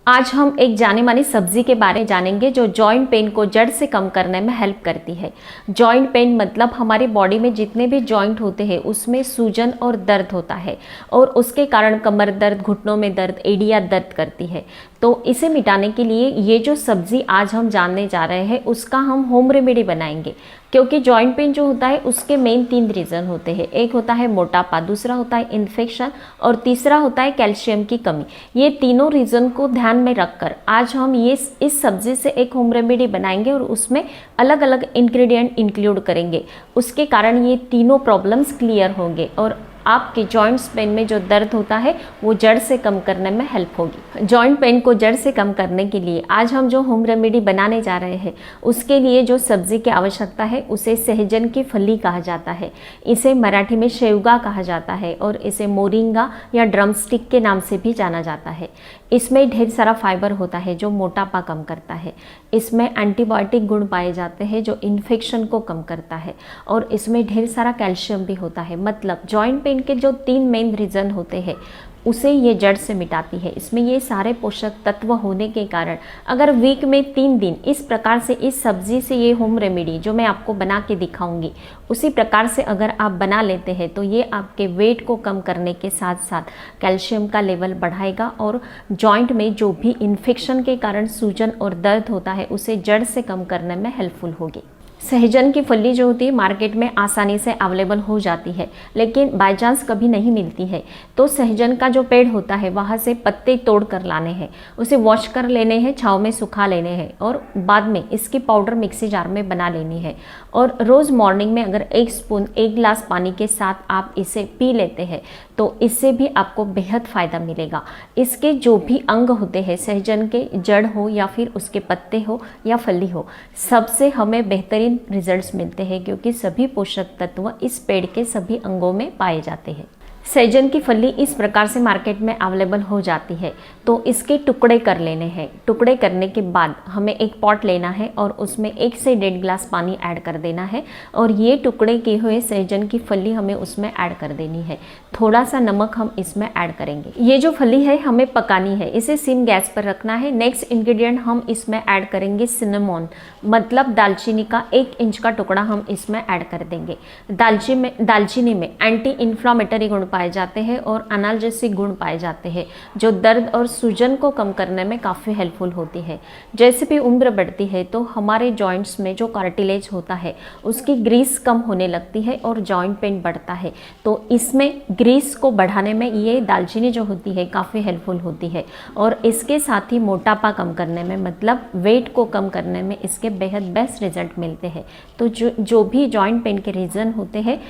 आज हम एक जाने मानी सब्जी के बारे में जानेंगे जो जॉइंट पेन को जड़ से कम करने में हेल्प करती है। जॉइंट पेन मतलब हमारी बॉडी में जितने भी जॉइंट होते हैं उसमें सूजन और दर्द होता है और उसके कारण कमर दर्द, घुटनों में दर्द, एड़ियाँ दर्द करती है। तो इसे मिटाने के लिए ये जो सब्जी आज हम जानने जा रहे हैं उसका हम होम रेमेडी बनाएंगे, क्योंकि जॉइंट पेन जो होता है उसके मेन 3 रीज़न होते हैं। एक होता है मोटापा, दूसरा होता है इन्फेक्शन और तीसरा होता है कैल्शियम की कमी। ये तीनों रीज़न को ध्यान में रखकर आज हम इस सब्जी से एक होम रेमेडी बनाएंगे और उसमें अलग अलग इंग्रेडिएंट इंक्लूड करेंगे। उसके कारण ये तीनों प्रॉब्लम्स क्लियर होंगे और आपके जॉइंट्स पेन में जो दर्द होता है वो जड़ से कम करने में हेल्प होगी। जॉइंट पेन को जड़ से कम करने के लिए आज हम जो होम रेमेडी बनाने जा रहे हैं उसके लिए जो सब्जी की आवश्यकता है उसे सहजन की फली कहा जाता है। इसे मराठी में शेवगा कहा जाता है और इसे मोरिंगा या ड्रमस्टिक के नाम से भी जाना जाता है। इसमें ढेर सारा फाइबर होता है जो मोटापा कम करता है। इसमें एंटीबायोटिक गुण पाए जाते हैं जो इन्फेक्शन को कम करता है और इसमें ढेर सारा कैल्शियम भी होता है। मतलब जॉइंट पेन के जो 3 मेन रीज़न होते हैं उसे ये जड़ से मिटाती है। इसमें ये सारे पोषक तत्व होने के कारण अगर वीक में 3 दिन इस प्रकार से इस सब्जी से ये होम रेमेडी जो मैं आपको बना के दिखाऊंगी उसी प्रकार से अगर आप बना लेते हैं तो ये आपके वेट को कम करने के साथ साथ कैल्शियम का लेवल बढ़ाएगा और जॉइंट में जो भी इन्फेक्शन के कारण सूजन और दर्द होता है उसे जड़ से कम करने में हेल्पफुल होगी। सहजन की फली जो होती है मार्केट में आसानी से अवेलेबल हो जाती है, लेकिन बाय चांस कभी नहीं मिलती है तो सहजन का जो पेड़ होता है वहाँ से पत्ते तोड़ कर लाने हैं, उसे वॉश कर लेने हैं, छाँव में सुखा लेने हैं और बाद में इसकी पाउडर मिक्सी जार में बना लेनी है। और रोज़ मॉर्निंग में अगर 1 स्पून 1 गिलास पानी के साथ आप इसे पी लेते हैं तो इससे भी आपको बेहद फ़ायदा मिलेगा। इसके जो भी अंग होते हैं, सहजन के जड़ हो या फिर उसके पत्ते हो या फली हो, सबसे हमें बेहतरीन रिजल्ट्स मिलते हैं क्योंकि सभी पोषक तत्व इस पेड़ के सभी अंगों में पाए जाते हैं। सहजन की फली इस प्रकार से मार्केट में अवेलेबल हो जाती है तो इसके टुकड़े कर लेने हैं। टुकड़े करने के बाद हमें एक पॉट लेना है और उसमें 1 से 1.5 गिलास पानी ऐड कर देना है और ये टुकड़े किए हुए सहजन की फली हमें उसमें ऐड कर देनी है। थोड़ा सा नमक हम इसमें ऐड करेंगे। ये जो फली है हमें पकानी है, इसे सिम गैस पर रखना है। नेक्स्ट इंग्रेडिएंट हम इसमें ऐड करेंगे सिनेमॉन, मतलब दालचीनी का 1 इंच का टुकड़ा हम इसमें ऐड कर देंगे। दालचीनी में एंटी इन्फ्लामेटरी गुण पाए जाते हैं और एनाल्जेसिक गुण पाए जाते हैं जो दर्द और सूजन को कम करने में काफ़ी हेल्पफुल होती है। जैसे भी उम्र बढ़ती है तो हमारे जॉइंट्स में जो कार्टिलेज होता है उसकी ग्रीस कम होने लगती है और जॉइंट पेन बढ़ता है। तो इसमें ग्रीस को बढ़ाने में ये दालचीनी जो होती है काफ़ी हेल्पफुल होती है और इसके साथ ही मोटापा कम करने में, मतलब वेट को कम करने में इसके बेहद बेस्ट रिजल्ट मिलते हैं। तो जो भी जॉइंट पेन के रीज़न होते हैं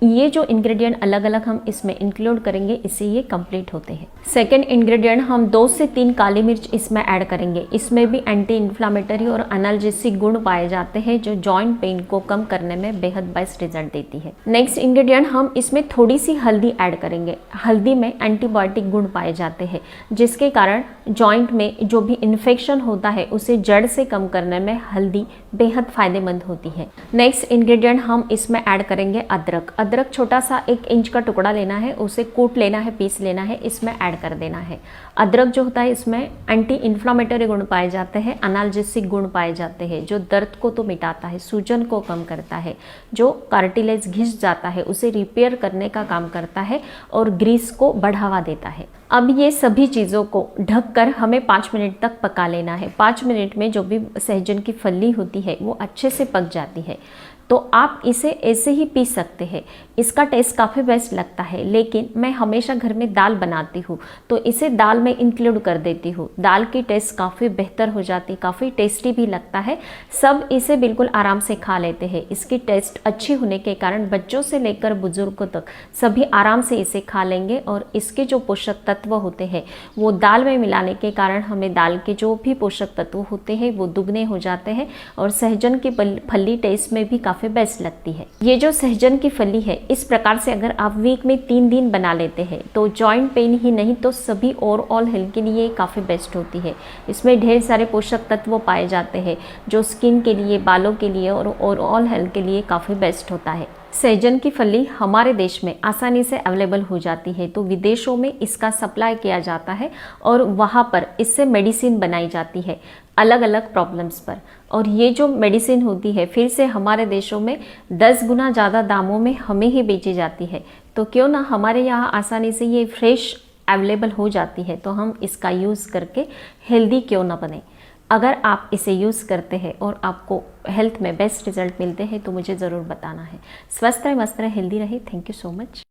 ये जो इंग्रेडिएंट अलग अलग हम इसमें इंक्लूड करेंगे इससे ये कंप्लीट होते हैं। सेकंड इंग्रेडिएंट हम 2 से 3 काली मिर्च इसमें ऐड करेंगे। इसमें भी एंटी इन्फ्लामेटरी और एनाल्जेसिक गुण पाए जाते हैं जो जॉइंट पेन को कम करने में बेहद बेस्ट रिजल्ट देती है। नेक्स्ट इंग्रेडिएंट हम इसमें थोड़ी सी हल्दी ऐड करेंगे। हल्दी में एंटीबायोटिक गुण पाए जाते हैं जिसके कारण जॉइंट में जो भी इन्फेक्शन होता है उसे जड़ से कम करने में हल्दी बेहद फायदेमंद होती है। नेक्स्ट इंग्रेडिएंट हम इसमें ऐड करेंगे अदरक। अदरक छोटा सा 1 इंच का टुकड़ा लेना है, उसे कूट लेना है, पीस लेना है, इसमें ऐड कर देना है। अदरक जो होता है इसमें एंटी इन्फ्लामेटरी गुण पाए जाते हैं, एनाल्जेसिक गुण पाए जाते हैं जो दर्द को तो मिटाता है, सूजन को कम करता है, जो कार्टिलेज घिस जाता है उसे रिपेयर करने का काम करता है और ग्रीस को बढ़ावा देता है। अब ये सभी चीज़ों को ढककर हमें 5 मिनट तक पका लेना है। 5 मिनट में जो भी सहजन की फली होती है वो अच्छे से पक जाती है। तो आप इसे ऐसे ही पी सकते हैं, इसका टेस्ट काफ़ी बेस्ट लगता है। लेकिन मैं हमेशा घर में दाल बनाती हूँ तो इसे दाल में इंक्लूड कर देती हूँ। दाल की टेस्ट काफ़ी बेहतर हो जाती, काफ़ी टेस्टी भी लगता है। सब इसे बिल्कुल आराम से खा लेते हैं। इसकी टेस्ट अच्छी होने के कारण बच्चों से लेकर बुजुर्गों तक सभी आराम से इसे खा लेंगे और इसके जो पोषक तत्व होते हैं वो दाल में मिलाने के कारण हमें दाल के जो भी पोषक तत्व होते हैं वो दुगने हो जाते हैं और सहजन की फली टेस्ट में भी काफ़ी बेस्ट लगती है। ये जो सहजन की फली है इस प्रकार से अगर आप वीक में 3 दिन बना लेते हैं तो जॉइंट पेन ही नहीं तो सभी ओवरऑल हेल्थ के लिए काफ़ी बेस्ट होती है। इसमें ढेर सारे पोषक तत्व पाए जाते हैं जो स्किन के लिए, बालों के लिए और ओवरऑल हेल्थ के लिए काफ़ी बेस्ट होता है। सहजन की फली हमारे देश में आसानी से अवेलेबल हो जाती है, तो विदेशों में इसका सप्लाई किया जाता है और वहाँ पर इससे मेडिसिन बनाई जाती है अलग अलग प्रॉब्लम्स पर। और ये जो मेडिसिन होती है फिर से हमारे देशों में 10 गुना ज़्यादा दामों में हमें ही बेची जाती है। तो क्यों ना हमारे यहाँ आसानी से ये फ्रेश अवेलेबल हो जाती है, तो हम इसका यूज़ करके हेल्दी क्यों ना बने। अगर आप इसे यूज़ करते हैं और आपको हेल्थ में बेस्ट रिजल्ट मिलते हैं तो मुझे ज़रूर बताना है। स्वस्थ रहे, मस्त रहे, हेल्दी रहे। Thank you so much.